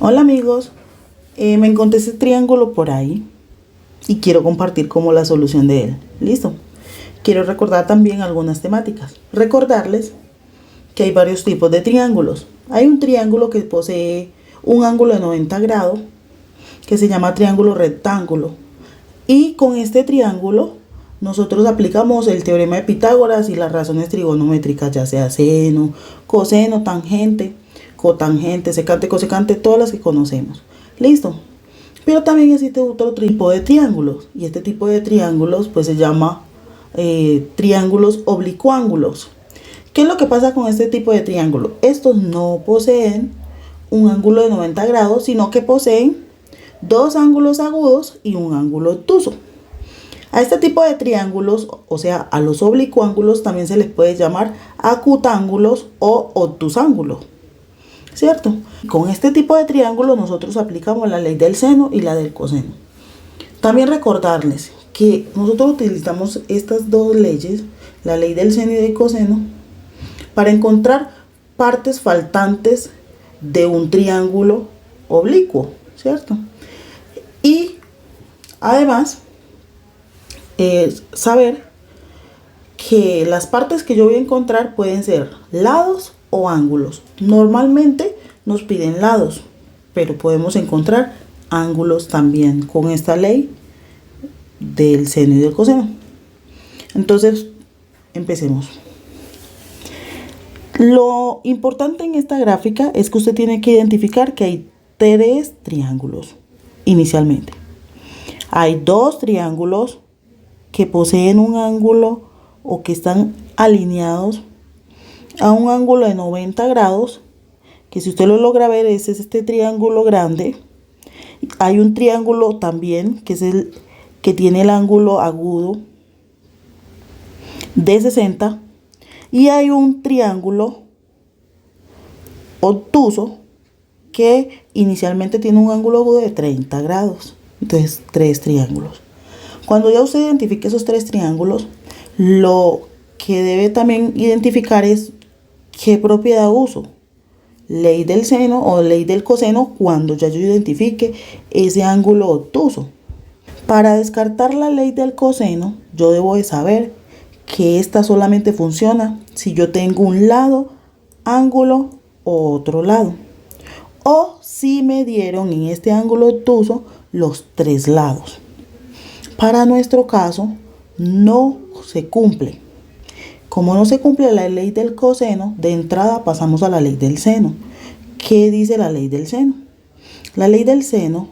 Hola amigos, me encontré ese triángulo por ahí y quiero compartir como la solución de él. ¿Listo? Quiero recordar también algunas temáticas. Recordarles que hay varios tipos de triángulos. Hay un triángulo que posee un ángulo de 90 grados que se llama triángulo rectángulo. Y con este triángulo nosotros aplicamos el teorema de Pitágoras y las razones trigonométricas, ya sea seno, coseno, tangente, cotangente, secante, cosecante, todas las que conocemos. ¿Listo? Pero también existe otro tipo de triángulos, y este tipo de triángulos pues se llama triángulos oblicuángulos. ¿Qué es lo que pasa con este tipo de triángulo? Estos no poseen un ángulo de 90 grados, sino que poseen dos ángulos agudos y un ángulo obtuso. A este tipo de triángulos, o sea, a los oblicuángulos, también se les puede llamar acutángulos o obtusángulos, ¿cierto? Con este tipo de triángulos nosotros aplicamos la ley del seno y la del coseno. También recordarles que nosotros utilizamos estas dos leyes, la ley del seno y del coseno, para encontrar partes faltantes de un triángulo oblicuo, ¿cierto? Y además, saber que las partes que yo voy a encontrar pueden ser lados o ángulos. Normalmente nos piden lados, pero podemos encontrar ángulos también con esta ley del seno y del coseno. Entonces, empecemos. Lo importante en esta gráfica es que usted tiene que identificar que hay tres triángulos inicialmente. Hay dos triángulos que poseen un ángulo o que están alineados a un ángulo de 90 grados, que si usted lo logra ver, ese es este triángulo grande. Hay un triángulo también que es el que tiene el ángulo agudo de 60, y hay un triángulo obtuso que inicialmente tiene un ángulo agudo de 30 grados. Entonces, tres triángulos. Cuando ya usted identifique esos tres triángulos, lo que debe también identificar es qué propiedad uso. Ley del seno o ley del coseno cuando ya yo identifique ese ángulo obtuso. Para descartar la ley del coseno, yo debo de saber que esta solamente funciona si yo tengo un lado, ángulo o otro lado. O si me dieron en este ángulo obtuso los tres lados. Para nuestro caso, no se cumple. Como no se cumple la ley del coseno, de entrada pasamos a la ley del seno. ¿Qué dice la ley del seno? La ley del seno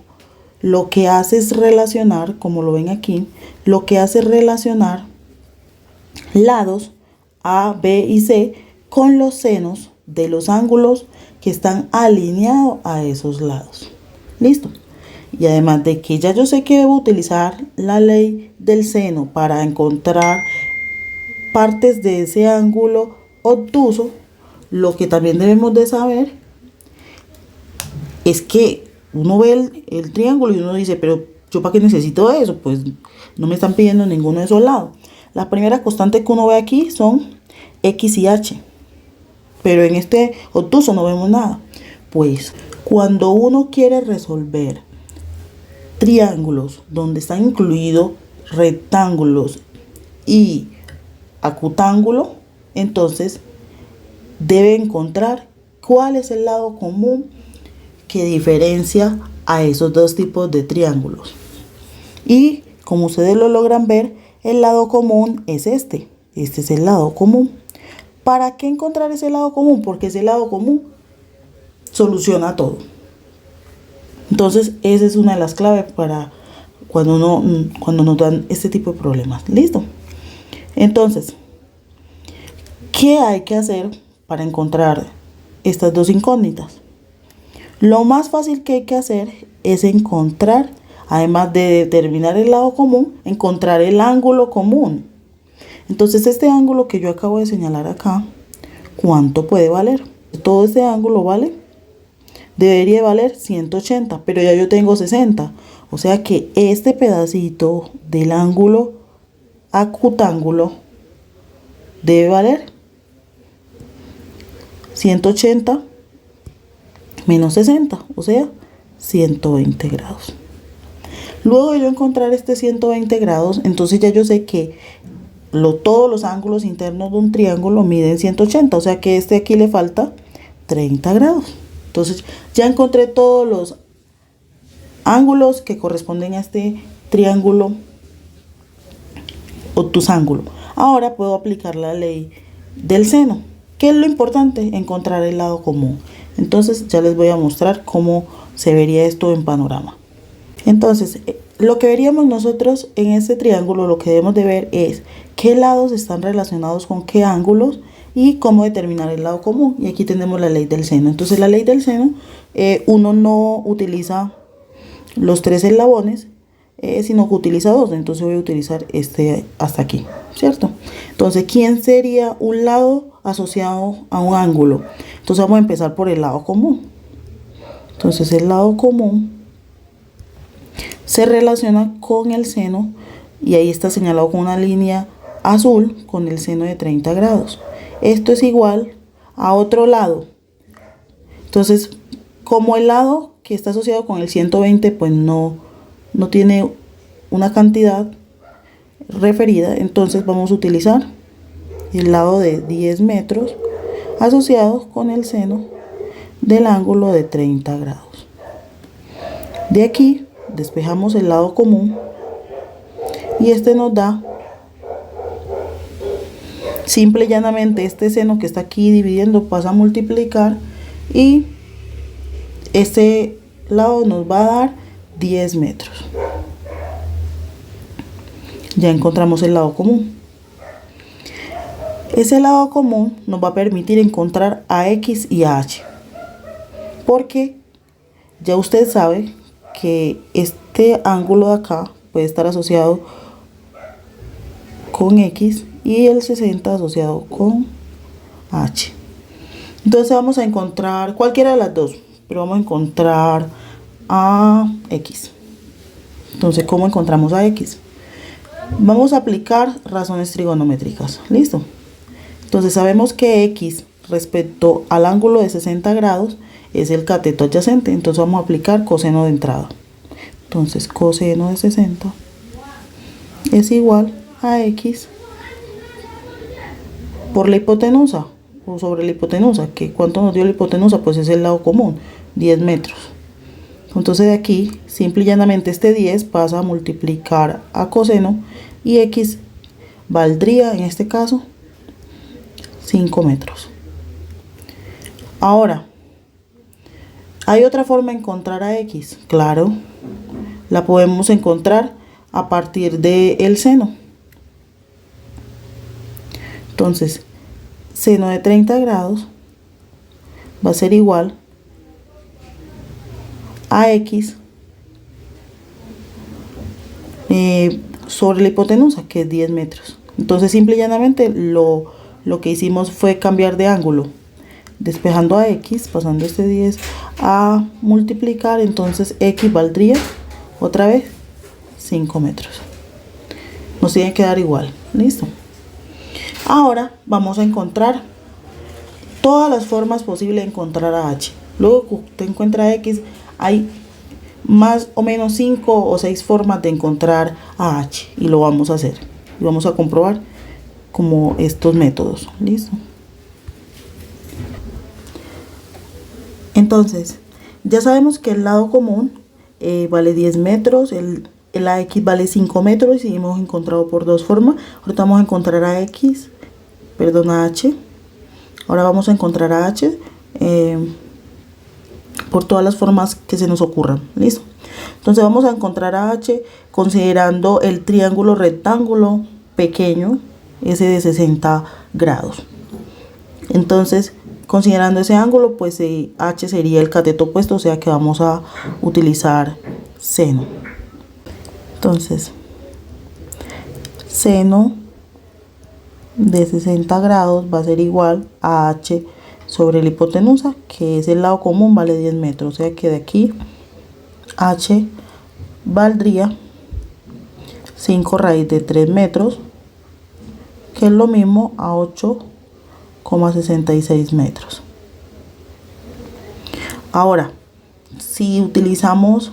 lo que hace es relacionar, como lo ven aquí, lo que hace es relacionar lados A, B y C con los senos de los ángulos que están alineados a esos lados. ¿Listo? Y además de que ya yo sé que debo utilizar la ley del seno para encontrar partes de ese ángulo obtuso, lo que también debemos de saber es que uno ve el triángulo y uno dice, pero ¿yo para qué necesito eso? Pues no me están pidiendo ninguno de esos lados. Las primeras constantes que uno ve aquí son X y H, pero en este obtuso no vemos nada. Pues cuando uno quiere resolver triángulos donde están incluidos rectángulos y acutángulo, entonces debe encontrar cuál es el lado común que diferencia a esos dos tipos de triángulos. Y como ustedes lo logran ver, el lado común es este es el lado común. ¿Para qué encontrar ese lado común? Porque ese lado común soluciona todo. Entonces, esa es una de las claves para cuando nos dan este tipo de problemas. ¿Listo? Entonces, ¿qué hay que hacer para encontrar estas dos incógnitas? Lo más fácil que hay que hacer es encontrar, además de determinar el lado común, encontrar el ángulo común. Entonces, este ángulo que yo acabo de señalar acá, ¿cuánto puede valer? Todo este ángulo debería valer 180, pero ya yo tengo 60. O sea que este pedacito del ángulo acutángulo debe valer 180 menos 60, o sea 120 grados. Luego de yo encontrar este 120 grados, entonces ya yo sé que todos los ángulos internos de un triángulo miden 180, o sea que aquí le falta 30 grados. Entonces ya encontré todos los ángulos que corresponden a este triángulo obtusángulo. Ahora puedo aplicar la ley del seno. ¿Qué es lo importante? Encontrar el lado común. Entonces ya les voy a mostrar cómo se vería esto en panorama. Entonces, lo que veríamos nosotros en este triángulo, lo que debemos de ver es qué lados están relacionados con qué ángulos y cómo determinar el lado común. Y aquí tenemos la ley del seno. Entonces, la ley del seno, uno no utiliza los 3 eslabones, sino que utiliza 2. Entonces voy a utilizar este hasta aquí, ¿cierto? Entonces, ¿quién sería un lado asociado a un ángulo? Entonces vamos a empezar por el lado común. Entonces el lado común se relaciona con el seno y ahí está señalado con una línea azul con el seno de 30 grados. Esto es igual a otro lado. Entonces, como el lado que está asociado con el 120 pues no tiene una cantidad referida, entonces vamos a utilizar el lado de 10 metros asociado con el seno del ángulo de 30 grados. De aquí despejamos el lado común y este nos da simple y llanamente este seno que está aquí dividiendo pasa a multiplicar y este lado nos va a dar 10 metros. Ya encontramos el lado común. Ese lado común nos va a permitir encontrar a X y a H, porque ya usted sabe que este ángulo de acá puede estar asociado con X y el 60 asociado con H. Entonces vamos a encontrar cualquiera de las dos, pero vamos a encontrar a X. Entonces, ¿cómo encontramos a X? Vamos a aplicar razones trigonométricas. ¿Listo? Entonces sabemos que X respecto al ángulo de 60 grados es el cateto adyacente. Entonces vamos a aplicar coseno de entrada. Entonces coseno de 60 es igual a X por la hipotenusa o sobre la hipotenusa. ¿Que cuánto nos dio la hipotenusa? Pues es el lado común, 10 metros. Entonces de aquí, simple y llanamente este 10 pasa a multiplicar a coseno y X valdría en este caso 5 metros. Ahora, ¿hay otra forma de encontrar a X? Claro, la podemos encontrar a partir del seno. Entonces, seno de 30 grados va a ser igual a X sobre la hipotenusa, que es 10 metros. Entonces, simple y llanamente lo que hicimos fue cambiar de ángulo, despejando a X, pasando este 10 a multiplicar. Entonces X valdría otra vez 5 metros. Nos tiene que dar igual. Listo. Ahora vamos a encontrar todas las formas posibles de encontrar a H. Luego que usted encuentra X, hay más o menos 5 o 6 formas de encontrar a H y lo vamos a hacer y vamos a comprobar como estos métodos. Listo. Entonces ya sabemos que el lado común vale 10 metros, el AX vale 5 metros y hemos encontrado por dos formas. Ahorita vamos a encontrar a X, perdón, a H. Ahora vamos a encontrar a H por todas las formas que se nos ocurran. Listo. Entonces vamos a encontrar a H considerando el triángulo rectángulo pequeño, ese de 60 grados. Entonces, considerando ese ángulo, pues H sería el cateto opuesto, o sea que vamos a utilizar seno. Entonces, seno de 60 grados va a ser igual a H sobre la hipotenusa, que es el lado común, vale 10 metros. O sea que de aquí H valdría 5 raíz de 3 metros, que es lo mismo a 8,66 metros. Ahora, si utilizamos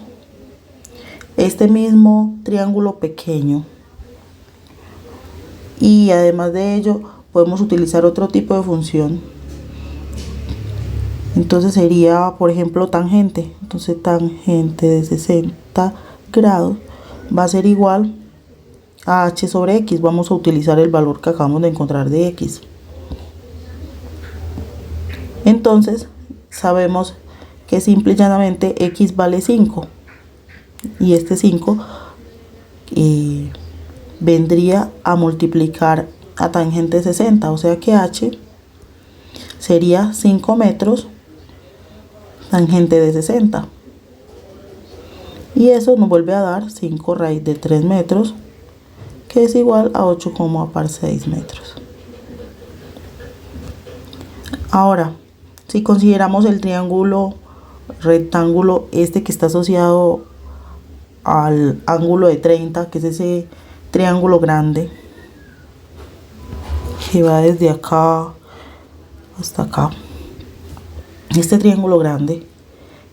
este mismo triángulo pequeño y además de ello podemos utilizar otro tipo de función, entonces sería, por ejemplo, tangente. Entonces tangente de 60 grados va a ser igual a h sobre x. Vamos a utilizar el valor que acabamos de encontrar de x. Entonces sabemos que simple y llanamente x vale 5 y este 5 vendría a multiplicar a tangente de 60, o sea que h sería 5 metros tangente de 60, y eso nos vuelve a dar 5 raíz de 3 metros, que es igual a 8,6 metros. Ahora, si consideramos el triángulo rectángulo este que está asociado al ángulo de 30, que es ese triángulo grande que va desde acá hasta acá, este triángulo grande,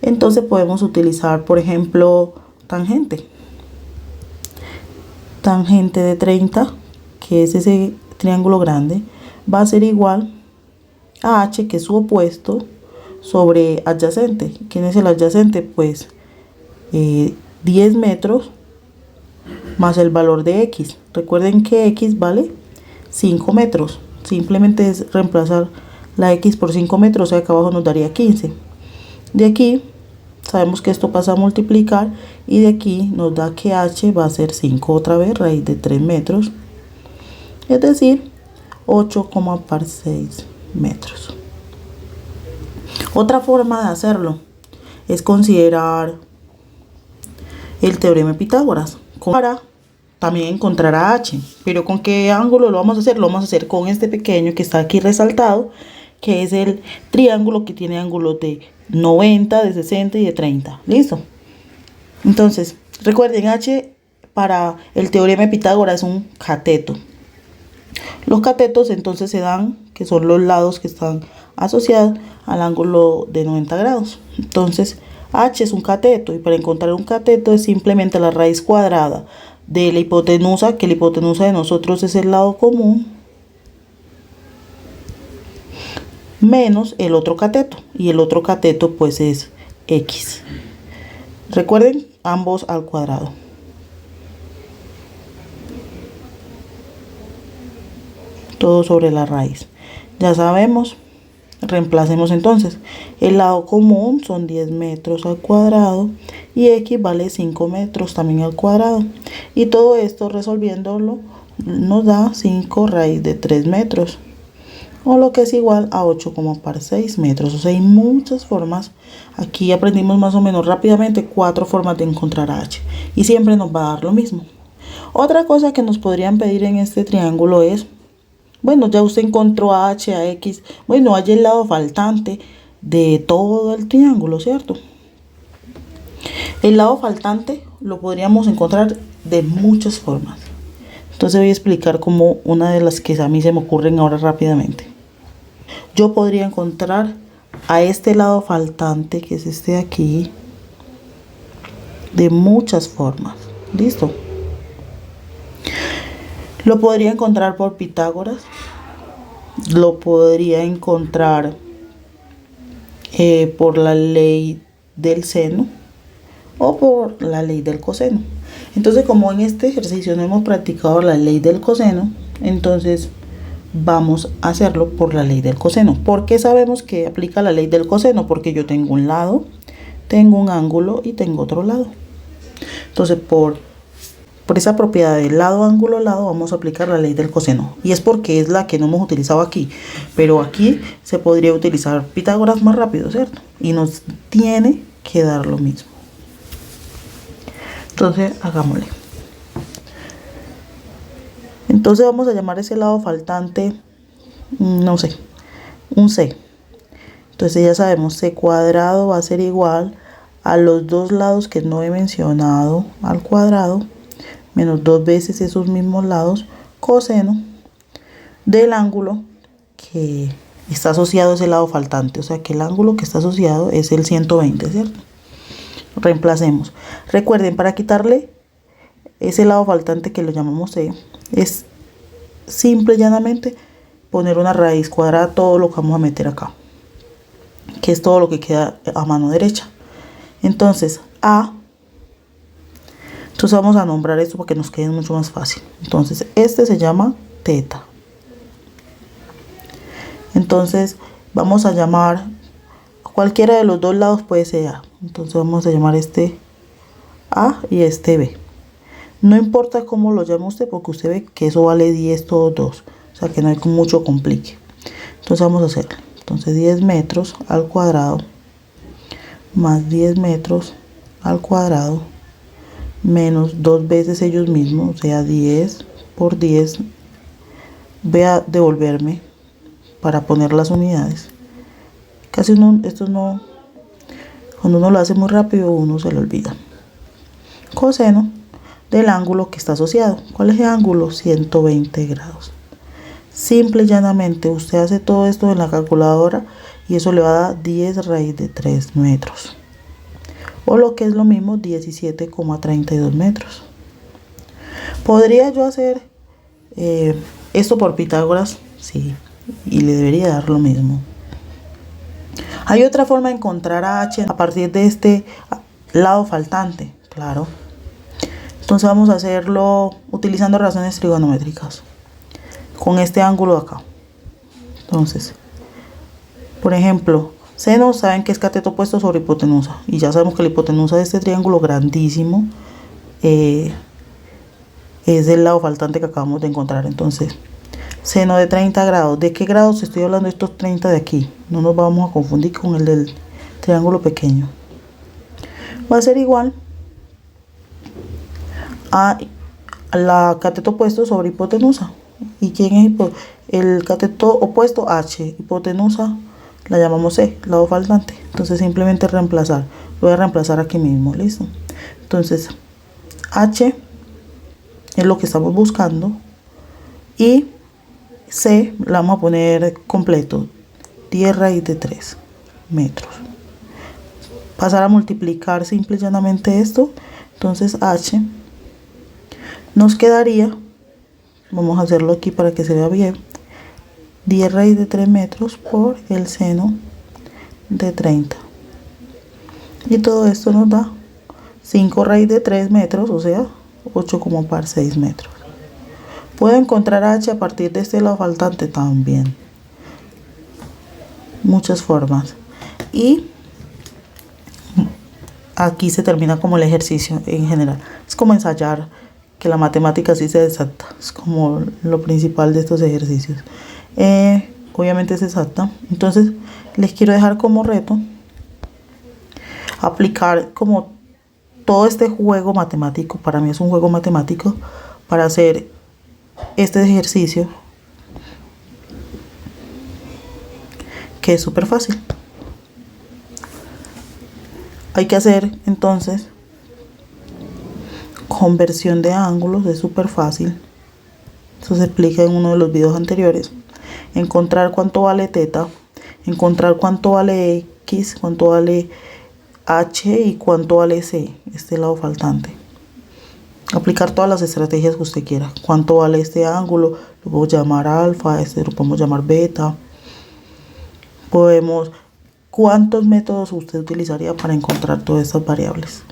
entonces podemos utilizar, por ejemplo, tangente de 30, que es ese triángulo grande, va a ser igual a h, que es su opuesto, sobre adyacente. ¿Quién es el adyacente? Pues 10 metros más el valor de x. Recuerden que x vale 5 metros. Simplemente es reemplazar la x por 5 metros, o sea que abajo nos daría 15. De aquí sabemos que esto pasa a multiplicar y de aquí nos da que h va a ser 5 otra vez, raíz de 3 metros, es decir, 8,6 metros. Otra forma de hacerlo es considerar el teorema de Pitágoras para también encontrar a h, pero ¿con qué ángulo lo vamos a hacer? Lo vamos a hacer con este pequeño que está aquí resaltado, que es el triángulo que tiene ángulos de 90, de 60 y de 30. ¿Listo? Entonces, recuerden, h para el teorema de Pitágoras es un cateto. Los catetos entonces se dan, que son los lados que están asociados al ángulo de 90 grados. Entonces, h es un cateto, y para encontrar un cateto es simplemente la raíz cuadrada de la hipotenusa, que la hipotenusa de nosotros es el lado común, menos el otro cateto, y el otro cateto pues es x. Recuerden, ambos al cuadrado. Todo sobre la raíz. Ya sabemos, reemplacemos entonces. El lado común son 10 metros al cuadrado y x vale 5 metros también al cuadrado. Y todo esto resolviéndolo nos da 5 raíz de 3 metros, o lo que es igual a 8,6 metros. O sea, hay muchas formas. Aquí aprendimos más o menos rápidamente 4 formas de encontrar h, y siempre nos va a dar lo mismo. Otra cosa que nos podrían pedir en este triángulo es, bueno, ya usted encontró a h, a x, bueno, hay el lado faltante de todo el triángulo, ¿cierto? El lado faltante lo podríamos encontrar de muchas formas. Entonces voy a explicar como una de las que a mí se me ocurren ahora rápidamente. Yo podría encontrar a este lado faltante, que es este de aquí, de muchas formas. ¿Listo? Lo podría encontrar por Pitágoras, lo podría encontrar por la ley del seno o por la ley del coseno. Entonces, como en este ejercicio no hemos practicado la ley del coseno, entonces vamos a hacerlo por la ley del coseno. ¿Por qué sabemos que aplica la ley del coseno? Porque yo tengo un lado, tengo un ángulo y tengo otro lado. Entonces, por esa propiedad del lado, ángulo, lado, vamos a aplicar la ley del coseno. Y es porque es la que no hemos utilizado aquí. Pero aquí se podría utilizar Pitágoras más rápido, ¿cierto? Y nos tiene que dar lo mismo. Entonces, hagámosle. Entonces vamos a llamar ese lado faltante, no sé, un c. Entonces ya sabemos, c cuadrado va a ser igual a los dos lados que no he mencionado al cuadrado, menos 2 veces esos mismos lados, coseno del ángulo que está asociado a ese lado faltante. O sea que el ángulo que está asociado es el 120, ¿cierto? reemplacemos. Recuerden, para quitarle ese lado faltante que lo llamamos C, es simple y llanamente poner una raíz cuadrada todo lo que vamos a meter acá, que es todo lo que queda a mano derecha. Entonces entonces vamos a nombrar esto para que nos quede mucho más fácil. Entonces este se llama teta. Entonces vamos a llamar cualquiera de los dos lados, puede ser A. Entonces vamos a llamar este A y este B. No importa cómo lo llame usted, porque usted ve que eso vale 10 todos dos. O sea que no hay mucho complique. Entonces vamos a hacerlo. Entonces 10 metros al cuadrado más 10 metros al cuadrado menos 2 veces ellos mismos, o sea 10 por 10. Voy a devolverme para poner las unidades. Casi esto no, cuando uno lo hace muy rápido uno se le olvida. Coseno del ángulo que está asociado. ¿Cuál es el ángulo? 120 grados. Simple y llanamente usted hace todo esto en la calculadora y eso le va a dar 10 raíz de 3 metros. O lo que es lo mismo, 17,32 metros. ¿Podría yo hacer esto por Pitágoras? Sí, y le debería dar lo mismo. Hay otra forma de encontrar a h a partir de este lado faltante, claro. Entonces vamos a hacerlo utilizando relaciones trigonométricas con este ángulo de acá. Entonces, por ejemplo, seno, saben que es cateto opuesto sobre hipotenusa, y ya sabemos que la hipotenusa de este triángulo grandísimo es el lado faltante que acabamos de encontrar. Entonces, seno de 30 grados. ¿De qué grados estoy hablando? De estos 30 de aquí. No nos vamos a confundir con el del triángulo pequeño. Va a ser igual a la cateto opuesto sobre hipotenusa. ¿Y quién es el cateto opuesto? H. Hipotenusa la llamamos C, lado faltante. Entonces simplemente reemplazar. Lo voy a reemplazar aquí mismo. ¿Listo? Entonces H es lo que estamos buscando. Y C la vamos a poner completo. 10 raíz de 3 metros. Pasar a multiplicar simple y llanamente esto. Entonces H nos quedaría, vamos a hacerlo aquí para que se vea bien, 10 raíz de 3 metros por el seno de 30. Y todo esto nos da 5 raíz de 3 metros, o sea, 8,6 metros. Puedo encontrar H a partir de este lado faltante también. Muchas formas. Y aquí se termina como el ejercicio en general. Es como ensayar que la matemática sí sea exacta. Es como lo principal de estos ejercicios. Obviamente es exacta. Entonces les quiero dejar como reto aplicar como todo este juego matemático. Para mí es un juego matemático para hacer este ejercicio, que es súper fácil. Hay que hacer entonces conversión de ángulos, es súper fácil. Eso se explica en uno de los videos anteriores. Encontrar cuánto vale teta, encontrar cuánto vale x, cuánto vale h y cuánto vale c, este lado faltante. Aplicar todas las estrategias que usted quiera. Cuánto vale este ángulo, lo podemos llamar alfa, este lo podemos llamar beta. ¿Cuántos métodos usted utilizaría para encontrar todas estas variables?